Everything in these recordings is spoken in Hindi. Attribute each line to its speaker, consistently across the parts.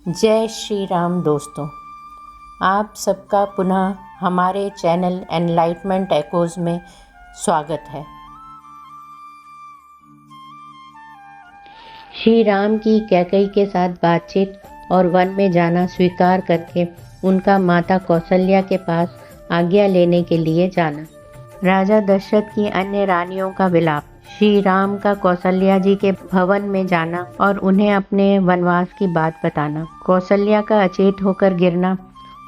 Speaker 1: जय श्री राम दोस्तों, आप सबका पुनः हमारे चैनल एनलाइटमेंट एकोज़ में स्वागत है। श्री राम की कैकेयी के साथ बातचीत और वन में जाना स्वीकार करके उनका माता कौशल्या के पास आज्ञा लेने के लिए जाना। राजा दशरथ की अन्य रानियों का विलाप। श्री राम का कौशल्या जी के भवन में जाना और उन्हें अपने वनवास की बात बताना। कौशल्या का अचेत होकर गिरना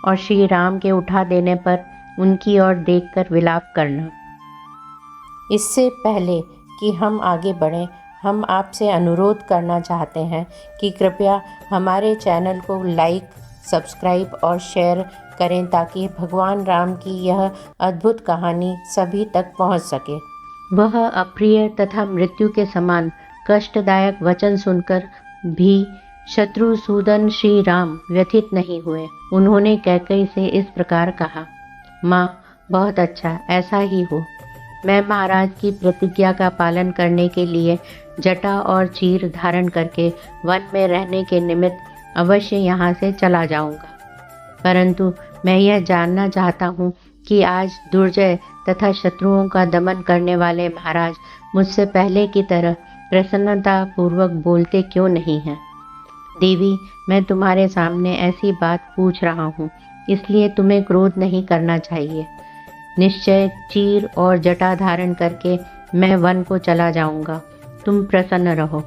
Speaker 1: और श्री राम के उठा देने पर उनकी ओर देखकर विलाप करना। इससे पहले कि हम आगे बढ़ें, हम आपसे अनुरोध करना चाहते हैं कि कृपया हमारे चैनल को लाइक, सब्सक्राइब और शेयर करें ताकि भगवान राम की यह अद्भुत कहानी सभी तक पहुंच सके। वह अप्रिय तथा मृत्यु के समान कष्टदायक वचन सुनकर भी शत्रुसूदन श्री राम व्यथित नहीं हुए। उन्होंने कैकेयी से इस प्रकार कहा, माँ, बहुत अच्छा, ऐसा ही हो। मैं महाराज की प्रतिज्ञा का पालन करने के लिए जटा और चीर धारण करके वन में रहने के निमित्त अवश्य यहाँ से चला जाऊँगा। परंतु मैं यह जानना चाहता हूँ कि आज दुर्जय तथा शत्रुओं का दमन करने वाले महाराज मुझसे पहले की तरह प्रसन्नता पूर्वक बोलते क्यों नहीं हैं? देवी, मैं तुम्हारे सामने ऐसी बात पूछ रहा हूँ, इसलिए तुम्हें क्रोध नहीं करना चाहिए। निश्चय चीर और जटा धारण करके मैं वन को चला जाऊँगा। तुम प्रसन्न रहो।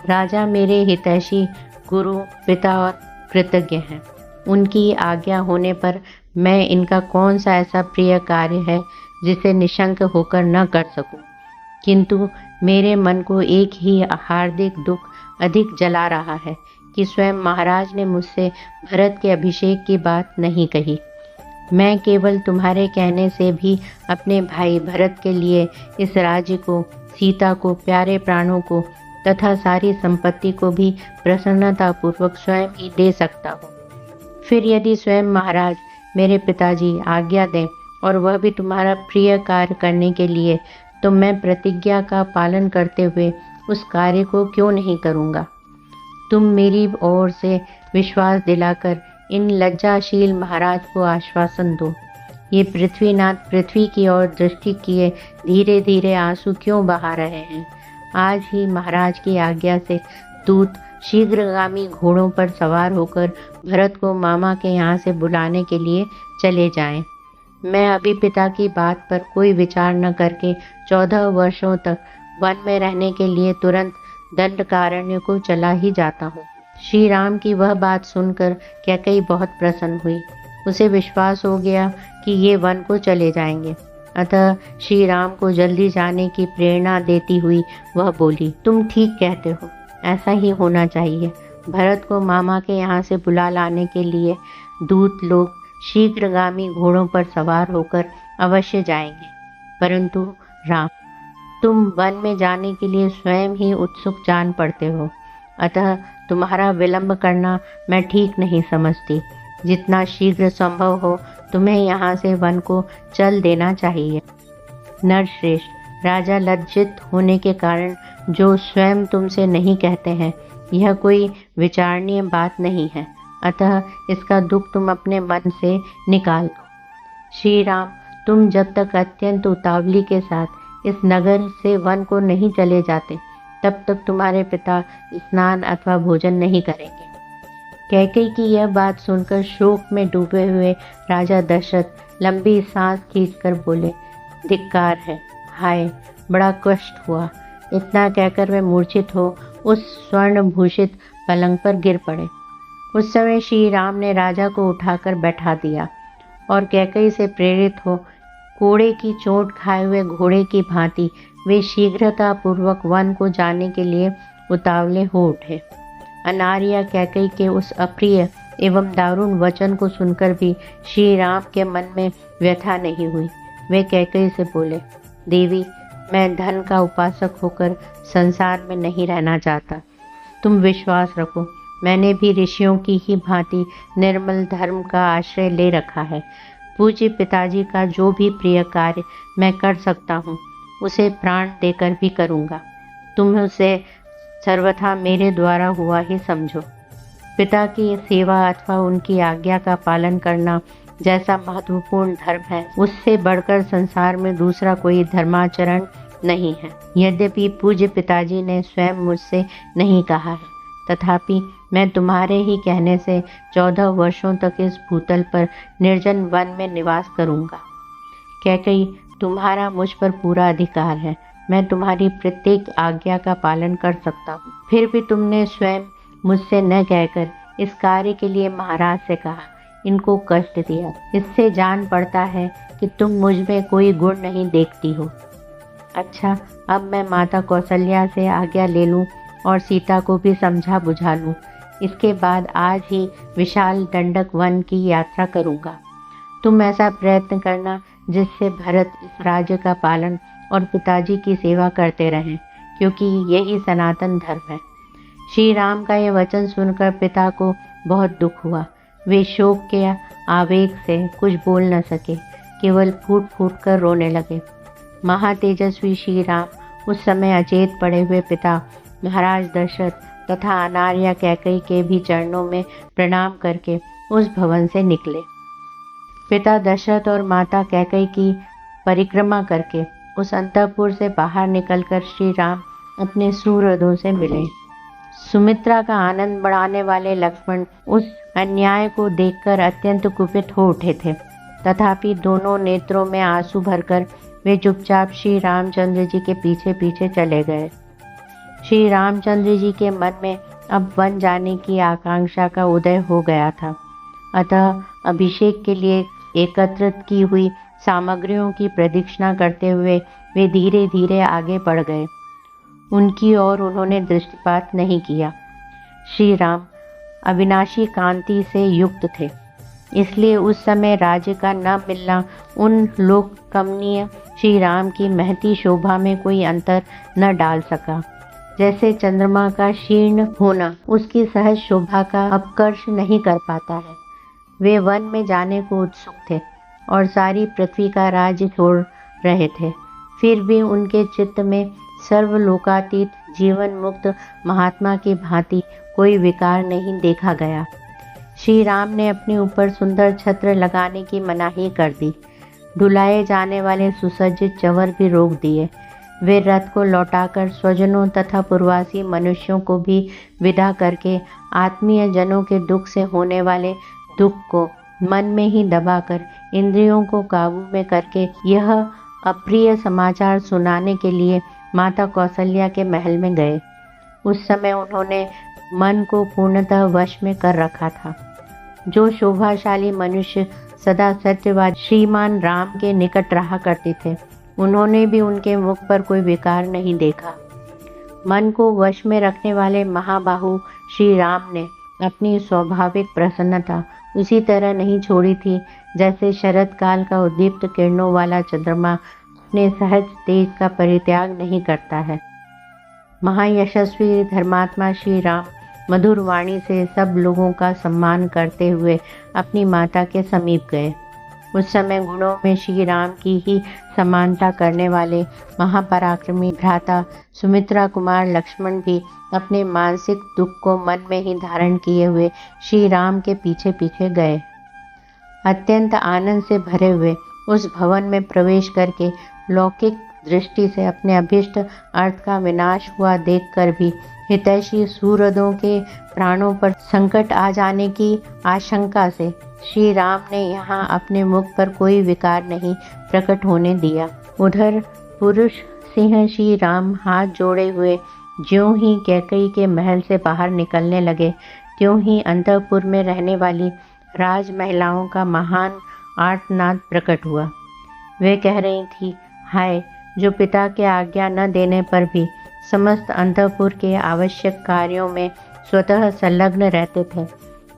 Speaker 1: राजा मेरे हितैषी, गुरु, पिता और कृतज्ञ हैं। उनकी आज्ञा होने पर मैं इनका कौन सा ऐसा प्रिय कार्य है जिसे निशंक होकर न कर सकूं। किंतु मेरे मन को एक ही हार्दिक दुख अधिक जला रहा है कि स्वयं महाराज ने मुझसे भरत के अभिषेक की बात नहीं कही। मैं केवल तुम्हारे कहने से भी अपने भाई भरत के लिए इस राज्य को, सीता को, प्यारे प्राणों को तथा सारी संपत्ति को भी प्रसन्नतापूर्वक स्वयं ही दे सकता हूँ। फिर यदि स्वयं महाराज मेरे पिताजी आज्ञा दें और वह भी तुम्हारा प्रिय कार्य करने के लिए, तो मैं प्रतिज्ञा का पालन करते हुए उस कार्य को क्यों नहीं करूँगा। तुम मेरी ओर से विश्वास दिलाकर इन लज्जाशील महाराज को आश्वासन दो। ये पृथ्वीनाथ पृथ्वी की ओर दृष्टि किए धीरे धीरे आंसू क्यों बहा रहे हैं। आज ही महाराज की आज्ञा से दूत शीघ्रगामी घोड़ों पर सवार होकर भरत को मामा के यहाँ से बुलाने के लिए चले जाएं। मैं अभी पिता की बात पर कोई विचार न करके 14 वर्षों तक वन में रहने के लिए तुरंत दंडकारण्य को चला ही जाता हूँ। श्री राम की वह बात सुनकर कैकेयी बहुत प्रसन्न हुई। उसे विश्वास हो गया कि ये वन को चले जाएंगे। अतः श्री राम को जल्दी जाने की प्रेरणा देती हुई वह बोली, तुम ठीक कहते हो, ऐसा ही होना चाहिए। भरत को मामा के यहाँ से बुला लाने के लिए दूत लोग शीघ्रगामी घोड़ों पर सवार होकर अवश्य जाएंगे। परंतु राम, तुम वन में जाने के लिए स्वयं ही उत्सुक जान पड़ते हो, अतः तुम्हारा विलंब करना मैं ठीक नहीं समझती। जितना शीघ्र संभव हो तुम्हें यहाँ से वन को चल देना चाहिए। नरश्रेष्ठ, राजा लज्जित होने के कारण जो स्वयं तुमसे नहीं कहते हैं, यह कोई विचारणीय बात नहीं है, अतः इसका दुख तुम अपने मन से निकाल दो। श्री राम, तुम जब तक अत्यंत उतावली के साथ इस नगर से वन को नहीं चले जाते, तब तक तुम्हारे पिता स्नान अथवा भोजन नहीं करेंगे। कैकेयी की यह बात सुनकर शोक में डूबे हुए राजा दशरथ लंबी सांस खींचकर बोले, धिक्कार है, हाय, बड़ा कष्ट हुआ। इतना कहकर वे मूर्छित हो उस स्वर्ण भूषित पलंग पर गिर पड़े। उस समय श्री राम ने राजा को उठाकर बैठा दिया और कैकेयी से प्रेरित हो कोड़े की चोट खाए हुए घोड़े की भांति वे शीघ्रतापूर्वक वन को जाने के लिए उतावले हो उठे। अनार्या कैकेयी के उस अप्रिय एवं दारुण वचन को सुनकर भी श्री राम के मन में व्यथा नहीं हुई। वे कैकेयी से बोले, देवी, मैं धन का उपासक होकर संसार में नहीं रहना चाहता। तुम विश्वास रखो, मैंने भी ऋषियों की ही भांति निर्मल धर्म का आश्रय ले रखा है। पूज्य पिताजी का जो भी प्रिय कार्य मैं कर सकता हूँ, उसे प्राण देकर भी करूँगा। तुम उसे सर्वथा मेरे द्वारा हुआ ही समझो। पिता की सेवा अथवा उनकी आज्ञा का पालन करना जैसा महत्वपूर्ण धर्म है, उससे बढ़कर संसार में दूसरा कोई धर्माचरण नहीं है। यद्यपि पूज्य पिताजी ने स्वयं मुझसे नहीं कहा है, तथापि मैं तुम्हारे ही कहने से 14 वर्षों तक इस भूतल पर निर्जन वन में निवास करूंगा। कैकेयी, तुम्हारा मुझ पर पूरा अधिकार है। मैं तुम्हारी प्रत्येक आज्ञा का पालन कर सकता हूँ। फिर भी तुमने स्वयं मुझसे न कहकर इस कार्य के लिए महाराज से कहा, इनको कष्ट दिया। इससे जान पड़ता है कि तुम मुझ में कोई गुण नहीं देखती हो। अच्छा, अब मैं माता कौशल्या से आज्ञा ले लूं और सीता को भी समझा बुझा लूं। इसके बाद आज ही विशाल दंडक वन की यात्रा करूंगा। तुम ऐसा प्रयत्न करना जिससे भरत इस राज्य का पालन और पिताजी की सेवा करते रहें, क्योंकि यही सनातन धर्म है। श्री राम का यह वचन सुनकर पिता को बहुत दुख हुआ। वे शोक के आवेग से कुछ बोल न सके, केवल फूट फूट कर रोने लगे। महातेजस्वी श्री राम उस समय अचेत पड़े हुए पिता महाराज दशरथ तथा अनार्या कैकेयी के भी चरणों में प्रणाम करके उस भवन से निकले। पिता दशरथ और माता कैकेयी की परिक्रमा करके उस अंतःपुर से बाहर निकलकर श्री राम अपने सुहृदों से मिले। सुमित्रा का आनंद बढ़ाने वाले लक्ष्मण उस अन्याय को देखकर अत्यंत कुपित हो उठे थे, तथापि दोनों नेत्रों में आंसू भरकर वे चुपचाप श्री रामचंद्र जी के पीछे पीछे चले गए। श्री रामचंद्र जी के मन में अब वन जाने की आकांक्षा का उदय हो गया था, अतः अभिषेक के लिए एकत्रित की हुई सामग्रियों की प्रदक्षिणा करते हुए वे धीरे धीरे आगे बढ़ गए। उनकी ओर उन्होंने दृष्टिपात नहीं किया। श्री राम अविनाशी कांति से युक्त थे, इसलिए उस समय राज्य का न मिलना उन लोक कमनीय श्री राम की महती शोभा में कोई अंतर न डाल सका। जैसे चंद्रमा का क्षीण होना उसकी सहज शोभा का अपकर्ष नहीं कर पाता है। वे वन में जाने को उत्सुक थे और सारी पृथ्वी का राज्य छोड़ रहे थे, फिर भी उनके चित्त में सर्वलोकातीत जीवन मुक्त महात्मा की भांति कोई विकार नहीं देखा गया। श्री राम ने अपने ऊपर सुंदर छत्र लगाने की मनाही कर दी। ढुलाए जाने वाले सुसज्जित चंवर भी रोक दिए। वे रथ को लौटाकर स्वजनों तथा पूर्वासी मनुष्यों को भी विदा करके आत्मीय जनों के दुख से होने वाले दुख को मन में ही दबाकर इंद्रियों को काबू में करके यह अप्रिय समाचार सुनाने के लिए माता कौशल्या के महल में गए। उस समय उन्होंने मन को पूर्णतः वश में कर रखा था। जो शोभाशाली मनुष्य सदा सत्यवाद श्रीमान राम के निकट रहा करते थे, उन्होंने भी उनके मुख पर कोई विकार नहीं देखा। मन को वश में रखने वाले महाबाहु श्री राम ने अपनी स्वाभाविक प्रसन्नता उसी तरह नहीं छोड़ी थी जैसे शरद काल का उद्दीप्त किरणों वाला चंद्रमा अपने सहज तेज का परित्याग नहीं करता है। महायशस्वी धर्मात्मा श्री राम मधुर वाणी से सब लोगों का सम्मान करते हुए अपनी माता के समीप गए। उस समय गुणों में श्री राम की ही समानता करने वाले महापराक्रमी भ्राता सुमित्रा कुमार लक्ष्मण भी अपने मानसिक दुख को मन में ही धारण किए हुए श्री राम के पीछे पीछे गए। अत्यंत आनंद से भरे हुए उस भवन में प्रवेश करके लौकिक दृष्टि से अपने अभीष्ट अर्थ का विनाश हुआ देखकर भी हितैषी सुहृदों के प्राणों पर संकट आ जाने की आशंका से श्री राम ने यहाँ अपने मुख पर कोई विकार नहीं प्रकट होने दिया। उधर पुरुष सिंह श्री राम हाथ जोड़े हुए ज्यों ही कैकेयी के महल से बाहर निकलने लगे, त्यों ही अंतःपुर में रहने वाली राज महिलाओं का महान आर्तनाद प्रकट हुआ। वे कह रही थी, हाय, जो पिता के आज्ञा न देने पर भी समस्त अंतःपुर के आवश्यक कार्यों में स्वतः संलग्न रहते थे,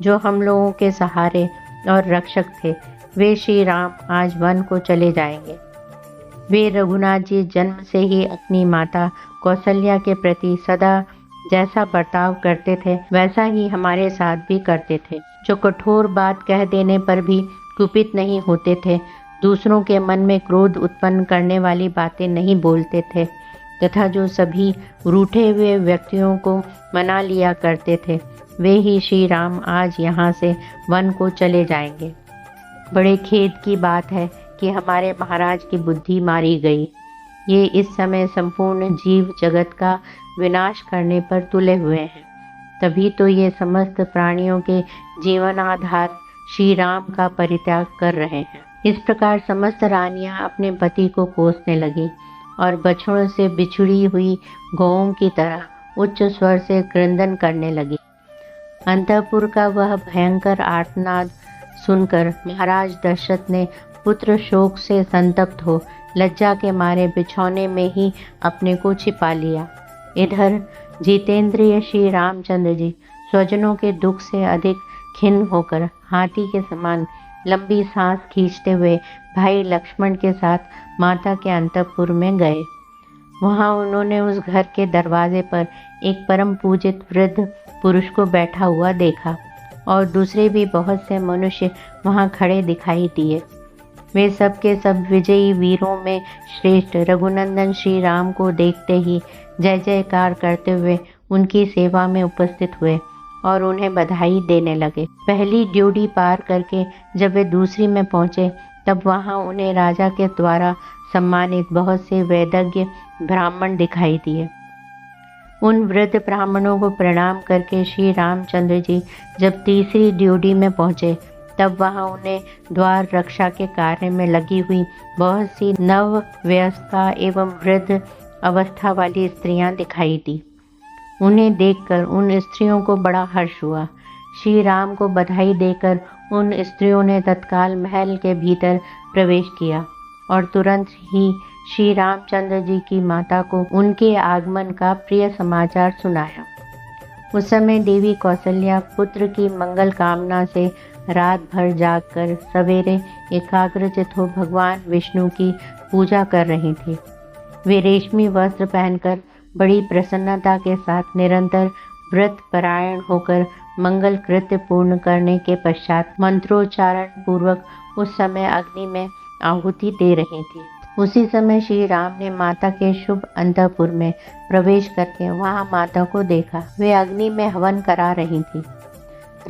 Speaker 1: जो हम लोगों के सहारे और रक्षक थे, वे श्री राम आज वन को चले जाएंगे। वे रघुनाथ जी जन्म से ही अपनी माता कौशल्या के प्रति सदा जैसा बर्ताव करते थे वैसा ही हमारे साथ भी करते थे। जो कठोर बात कह देने पर भी कुपित नहीं होते थे, दूसरों के मन में क्रोध उत्पन्न करने वाली बातें नहीं बोलते थे, तथा जो सभी रूठे हुए व्यक्तियों को मना लिया करते थे, वे ही श्री राम आज यहाँ से वन को चले जाएंगे। बड़े खेद की बात है कि हमारे महाराज की बुद्धि मारी गई। ये इस समय संपूर्ण जीव जगत का विनाश करने पर तुले हुए हैं। तभी तो ये समस्त प्राणियों के जीवन आधार श्री राम का परित्याग कर रहे हैं। इस प्रकार समस्त रानियां अपने पति को कोसने लगी और बछड़ों से बिछुड़ी हुई गौओं की तरह उच्च स्वर से क्रंदन करने लगी। अंतःपुर का वह भयंकर आर्तनाद सुनकर महाराज दशरथ ने पुत्र शोक से संतप्त हो लज्जा के मारे बिछौने में ही अपने को छिपा लिया। इधर जितेंद्रिय श्री रामचंद्र जी स्वजनों के दुख से अधिक खिन्न होकर हाथी के समान लंबी सांस खींचते हुए भाई लक्ष्मण के साथ माता के अंतःपुर में गए। वहां उन्होंने उस घर के दरवाजे पर एक परम पूजित वृद्ध पुरुष को बैठा हुआ देखा और दूसरे भी बहुत से मनुष्य वहां खड़े दिखाई दिए। वे सब के सब विजयी वीरों में श्रेष्ठ रघुनंदन श्री राम को देखते ही जय जयकार करते हुए उनकी सेवा में उपस्थित हुए और उन्हें बधाई देने लगे। पहली ड्योढ़ी पार करके जब वे दूसरी में पहुंचे, तब वहां उन्हें राजा के द्वारा सम्मानित बहुत से वैदज्ञ ब्राह्मण दिखाई दिए। उन वृद्ध ब्राह्मणों को प्रणाम करके श्री रामचंद्र जी जब तीसरी ड्योढ़ी में पहुंचे, तब वहां उन्हें द्वार रक्षा के कार्य में लगी हुई बहुत सी नव वयस्का एवं वृद्ध अवस्था वाली स्त्रियां दिखाई दी। उन्हें देखकर उन स्त्रियों को बड़ा हर्ष हुआ। श्री राम को बधाई देकर उन स्त्रियों ने तत्काल महल के भीतर प्रवेश किया और तुरंत ही श्री रामचंद्र जी की माता को उनके आगमन का प्रिय समाचार सुनाया। उस समय देवी कौसल्या पुत्र की मंगल कामना से रात भर जागकर सवेरे एकाग्रचित हो भगवान विष्णु की पूजा कर रही थी। वे रेशमी वस्त्र पहनकर बड़ी प्रसन्नता के साथ निरंतर व्रत परायण होकर मंगल कृत्य पूर्ण करने के पश्चात मंत्रोच्चारण पूर्वक उस समय अग्नि में आहुति दे रही थी। उसी समय श्री राम ने माता के शुभ अंतःपुर में प्रवेश करके वहां माता को देखा। वे अग्नि में हवन करा रही थी।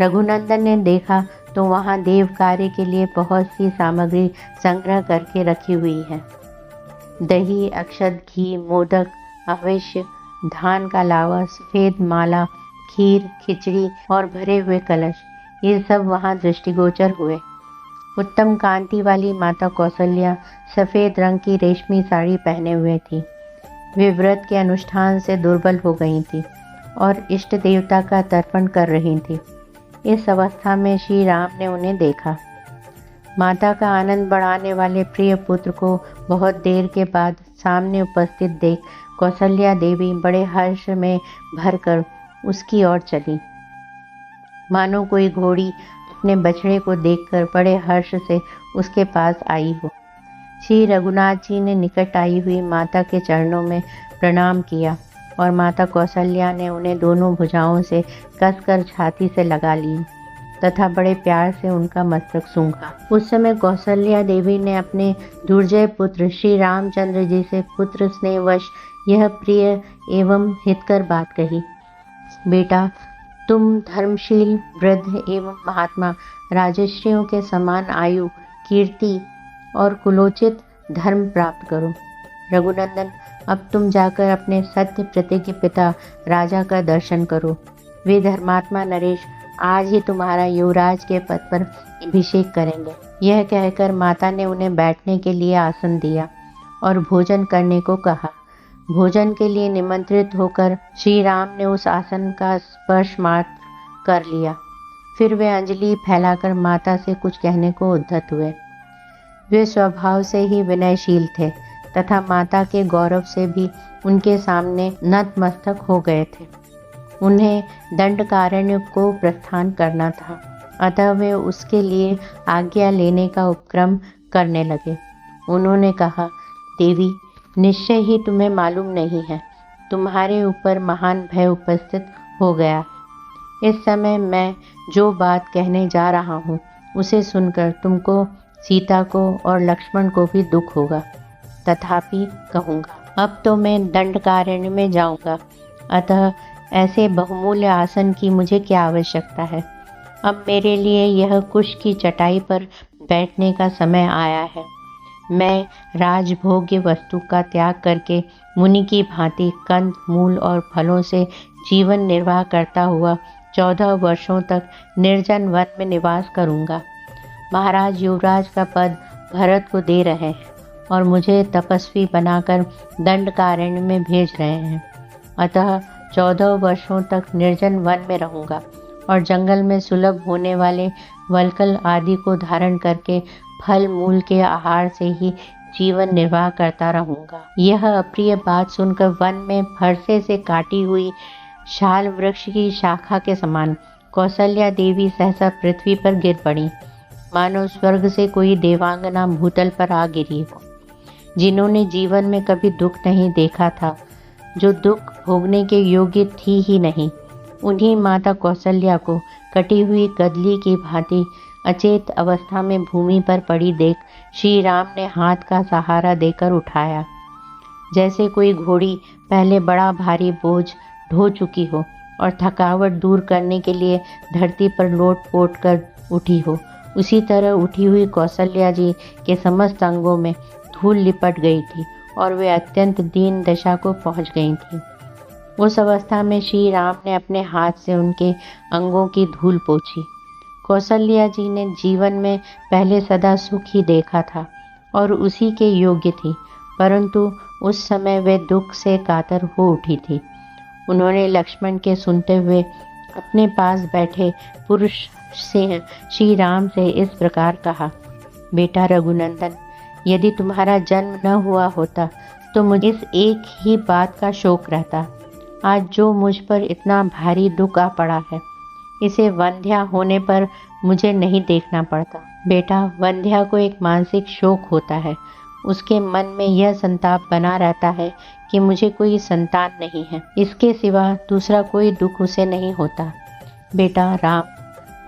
Speaker 1: रघुनंदन ने देखा तो वहां देव कार्य के लिए बहुत सी सामग्री संग्रह करके रखी हुई है। दही, अक्षत, घी, मोदक, अवश्य, धान का लावा, सफेद माला, खीर, खिचड़ी और भरे हुए कलश, ये सब वहां दृष्टिगोचर हुए। उत्तम कांति वाली माता कौसल्या सफ़ेद रंग की रेशमी साड़ी पहने हुए थी। वे व्रत के अनुष्ठान से दुर्बल हो गई थी और इष्ट देवता का तर्पण कर रही थी। इस अवस्था में श्री राम ने उन्हें देखा। माता का आनंद बढ़ाने वाले प्रिय पुत्र को बहुत देर के बाद सामने उपस्थित देख कौसल्या देवी बड़े हर्ष में भरकर उसकी ओर चली, मानो कोई घोड़ी अपने बछड़े को देखकर बड़े हर्ष से उसके पास आई हो। श्री रघुनाथ जी ने निकट आई हुई माता के चरणों में प्रणाम किया और माता कौसल्या ने उन्हें दोनों भुजाओं से कसकर छाती से लगा ली तथा बड़े प्यार से उनका मस्तक सूंघा। उस समय कौसल्या देवी ने अपने दुर्जय पुत्र श्री रामचंद्र जी से पुत्र स्नेहवश यह प्रिय एवं हितकर बात कही। बेटा, तुम धर्मशील, वृद्ध एवं महात्मा राजर्षियों के समान आयु, कीर्ति और कुलोचित धर्म प्राप्त करो। रघुनंदन, अब तुम जाकर अपने सत्य प्रतिज्ञ पिता राजा का दर्शन करो। वे धर्मात्मा नरेश आज ही तुम्हारा युवराज के पद पर अभिषेक करेंगे। यह कहकर माता ने उन्हें बैठने के लिए आसन दिया और भोजन करने को कहा। भोजन के लिए निमंत्रित होकर श्री राम ने उस आसन का स्पर्श मात्र कर लिया। फिर वे अंजलि फैलाकर माता से कुछ कहने को उद्धत हुए। वे स्वभाव से ही विनयशील थे तथा माता के गौरव से भी उनके सामने नतमस्तक हो गए थे। उन्हें दंडकारण्य को प्रस्थान करना था, अतः वे उसके लिए आज्ञा लेने का उपक्रम करने लगे। उन्होंने कहा, देवी, निश्चय ही तुम्हें मालूम नहीं है, तुम्हारे ऊपर महान भय उपस्थित हो गया। इस समय मैं जो बात कहने जा रहा हूँ उसे सुनकर तुमको, सीता को और लक्ष्मण को भी दुख होगा, तथापि कहूँगा। अब तो मैं दंडकारण्य में जाऊंगा, अतः ऐसे बहुमूल्य आसन की मुझे क्या आवश्यकता है। अब मेरे लिए यह कुश की चटाई पर बैठने का समय आया है। मैं राजभोग्य वस्तु का त्याग करके मुनि की भांति कंद मूल और फलों से जीवन निर्वाह करता हुआ 14 वर्षों तक निर्जन वन में निवास करूंगा। महाराज युवराज का पद भरत को दे रहे हैं और मुझे तपस्वी बनाकर दंडकारण्य में भेज रहे हैं। अतः 14 वर्षों तक निर्जन वन में रहूंगा और जंगल में सुलभ होने वाले वलकल आदि को धारण करके फल मूल के आहार से ही जीवन निर्वाह करता रहूंगा। यह अप्रिय बात सुनकर वन में फरसे से काटी हुई शाल वृक्ष की शाखा के समान कौशल्या देवी सहसा पृथ्वी पर गिर पड़ी, मानो स्वर्ग से कोई देवांगना भूतल पर आ गिरी हो। जिन्होंने जीवन में कभी दुख नहीं देखा था, जो दुख भोगने के योग्य थी ही नहीं, उन्हीं माता कौशल्या को कटी हुई कदली की भांति अचेत अवस्था में भूमि पर पड़ी देख श्री राम ने हाथ का सहारा देकर उठाया, जैसे कोई घोड़ी पहले बड़ा भारी बोझ ढो चुकी हो और थकावट दूर करने के लिए धरती पर लोट पोट कर उठी हो। उसी तरह उठी हुई कौशल्या जी के समस्त अंगों में धूल लिपट गई थी और वे अत्यंत दीन दशा को पहुंच गई थी। उस अवस्था में श्री राम ने अपने हाथ से उनके अंगों की धूल पोंछी। कौशल्या जी ने जीवन में पहले सदा सुख ही देखा था और उसी के योग्य थी, परंतु उस समय वे दुख से कातर हो उठी थी। उन्होंने लक्ष्मण के सुनते हुए अपने पास बैठे पुरुष से श्री राम से इस प्रकार कहा, बेटा रघुनंदन, यदि तुम्हारा जन्म न हुआ होता तो मुझे इस एक ही बात का शोक रहता। आज जो मुझ पर इतना भारी दुख आ पड़ा है, इसे वंध्या होने पर मुझे नहीं देखना पड़ता। बेटा, वंध्या को एक मानसिक शोक होता है। उसके मन में यह संताप बना रहता है कि मुझे कोई संतान नहीं है। इसके सिवा दूसरा कोई दुख उसे नहीं होता। बेटा राम,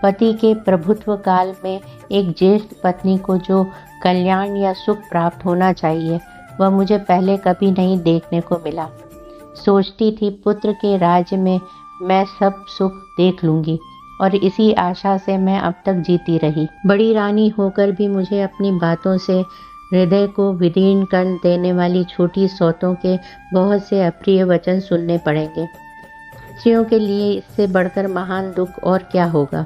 Speaker 1: पति के प्रभुत्व काल में एक ज्येष्ठ पत्नी को जो कल्याण या सुख प्राप्त होना चाहिए, वह मुझे पहले कभी नहीं देखने को मिला। सोचती थी पुत्र के राज्य में मैं सब सुख देख लूंगी और इसी आशा से मैं अब तक जीती रही। बड़ी रानी होकर भी मुझे अपनी बातों से हृदय को विदीर्ण कर देने वाली छोटी सौतों के बहुत से अप्रिय वचन सुनने पड़ेंगे। स्त्रियों के लिए इससे बढ़कर महान दुख और क्या होगा।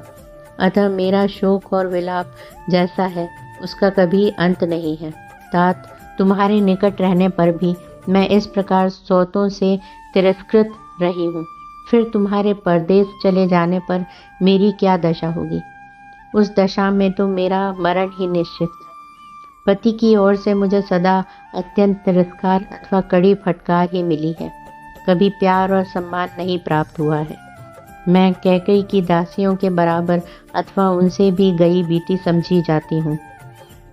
Speaker 1: अतः मेरा शोक और विलाप जैसा है उसका कभी अंत नहीं है। तात, तुम्हारे निकट रहने पर भी मैं इस प्रकार सौतों से तिरस्कृत रही हूँ, फिर तुम्हारे परदेश चले जाने पर मेरी क्या दशा होगी। उस दशा में तो मेरा मरण ही निश्चित है। पति की ओर से मुझे सदा अत्यंत तिरस्कार अथवा कड़ी फटकार ही मिली है। कभी प्यार और सम्मान नहीं प्राप्त हुआ है। मैं कैकेयी की दासियों के बराबर अथवा उनसे भी गई बीती समझी जाती हूँ।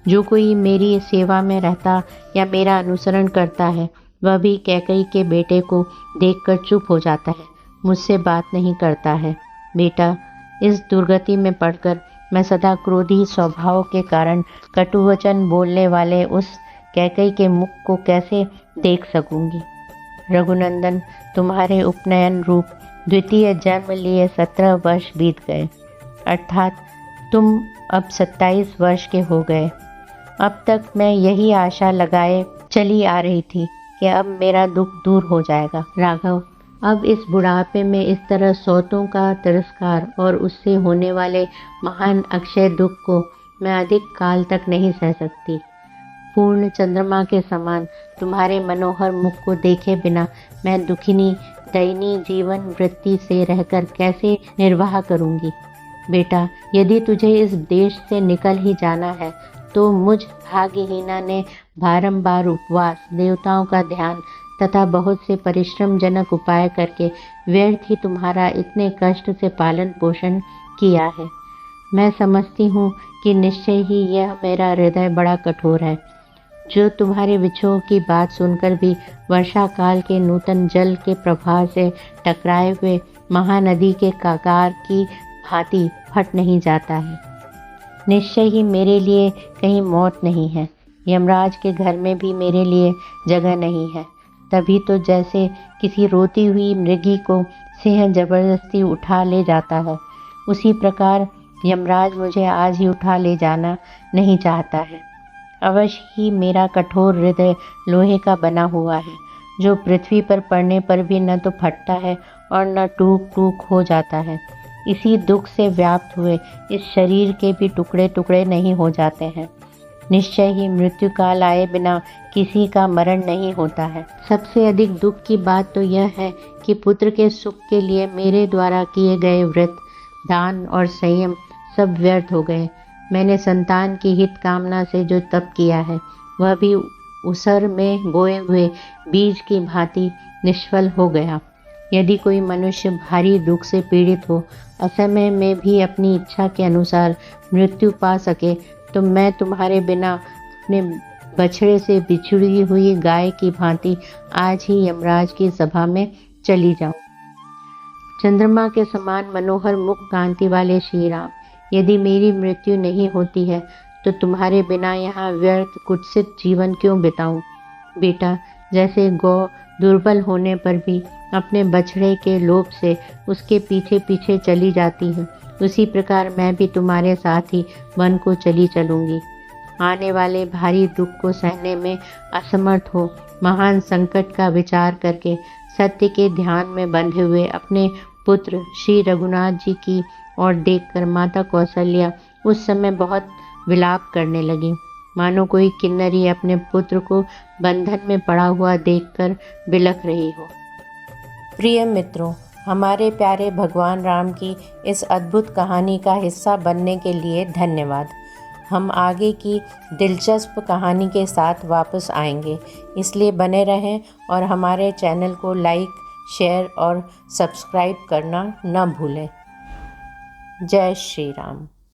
Speaker 1: जो कोई मेरी सेवा में रहता या मेरा अनुसरण करता है, वह भी कैकेयी के बेटे को देखकर चुप हो जाता है, मुझसे बात नहीं करता है। बेटा, इस दुर्गति में पड़कर मैं सदा क्रोधी स्वभाव के कारण कटुवचन बोलने वाले उस कैकेयी के मुख को कैसे देख सकूंगी। रघुनंदन, तुम्हारे उपनयन रूप द्वितीय जन्म लिए 17 वर्ष बीत गए, अर्थात तुम अब 27 वर्ष के हो गए। अब तक मैं यही आशा लगाए चली आ रही थी कि अब मेरा दुख दूर हो जाएगा। राघव, अब इस बुढ़ापे में इस तरह सौतों का तिरस्कार और उससे होने वाले महान अक्षय दुख को मैं अधिक काल तक नहीं सह सकती। पूर्ण चंद्रमा के समान तुम्हारे मनोहर मुख को देखे बिना मैं दुखिनी दयनीय जीवन वृत्ति से रहकर कैसे निर्वाह करूंगी। बेटा, यदि तुझे इस देश से निकल ही जाना है तो मुझ भाग्यहीना ने बारंबार उपवास, देवताओं का ध्यान तथा बहुत से परिश्रमजनक उपाय करके व्यर्थ ही तुम्हारा इतने कष्ट से पालन पोषण किया है। मैं समझती हूँ कि निश्चय ही यह मेरा हृदय बड़ा कठोर है, जो तुम्हारे विछोह की बात सुनकर भी वर्षा काल के नूतन जल के प्रवाह से टकराए हुए महानदी के काकार की भांति फट नहीं जाता है। निश्चय ही मेरे लिए कहीं मौत नहीं है, यमराज के घर में भी मेरे लिए जगह नहीं है, तभी तो जैसे किसी रोती हुई मृगी को सिंह जबरदस्ती उठा ले जाता है, उसी प्रकार यमराज मुझे आज ही उठा ले जाना नहीं चाहता है। अवश्य ही मेरा कठोर हृदय लोहे का बना हुआ है, जो पृथ्वी पर पड़ने पर भी न तो फटता है और न टूक टूक हो जाता है। इसी दुख से व्याप्त हुए इस शरीर के भी टुकड़े टुकड़े नहीं हो जाते हैं। निश्चय ही मृत्यु काल आए बिना किसी का मरण नहीं होता है। सबसे अधिक दुख की बात तो यह है कि पुत्र के सुख के लिए मेरे द्वारा किए गए व्रत, दान और संयम सब व्यर्थ हो गए। मैंने संतान की हित कामना से जो तप किया है, वह भी उसर में बोए हुए बीज की भांति निष्फल हो गया। यदि कोई मनुष्य भारी दुख से पीड़ित हो, असमय में भी अपनी इच्छा के अनुसार मृत्यु पा सके, तो मैं तुम्हारे बिना अपने बछड़े से बिछड़ी हुई गाय की भांति आज ही यमराज की सभा में चली जाऊं। चंद्रमा के समान मनोहर मुख कांति वाले श्री राम, यदि मेरी मृत्यु नहीं होती है तो तुम्हारे बिना यहाँ व्यर्थ कुत्सित जीवन क्यों बिताऊं। बेटा, जैसे गौ दुर्बल होने पर भी अपने बछड़े के लोभ से उसके पीछे पीछे चली जाती है, उसी प्रकार मैं भी तुम्हारे साथ ही वन को चली चलूंगी। आने वाले भारी दुख को सहने में असमर्थ हो महान संकट का विचार करके सत्य के ध्यान में बंधे हुए अपने पुत्र श्री रघुनाथ जी की ओर देखकर माता कौशल्या उस समय बहुत विलाप करने लगी, मानो कोई किन्नरी अपने पुत्र को बंधन में पड़ा हुआ देखकर बिलख रही हो। प्रिय मित्रों, हमारे प्यारे भगवान राम की इस अद्भुत कहानी का हिस्सा बनने के लिए धन्यवाद। हम आगे की दिलचस्प कहानी के साथ वापस आएंगे, इसलिए बने रहें और हमारे चैनल को लाइक, शेयर और सब्सक्राइब करना न भूलें। जय श्री राम।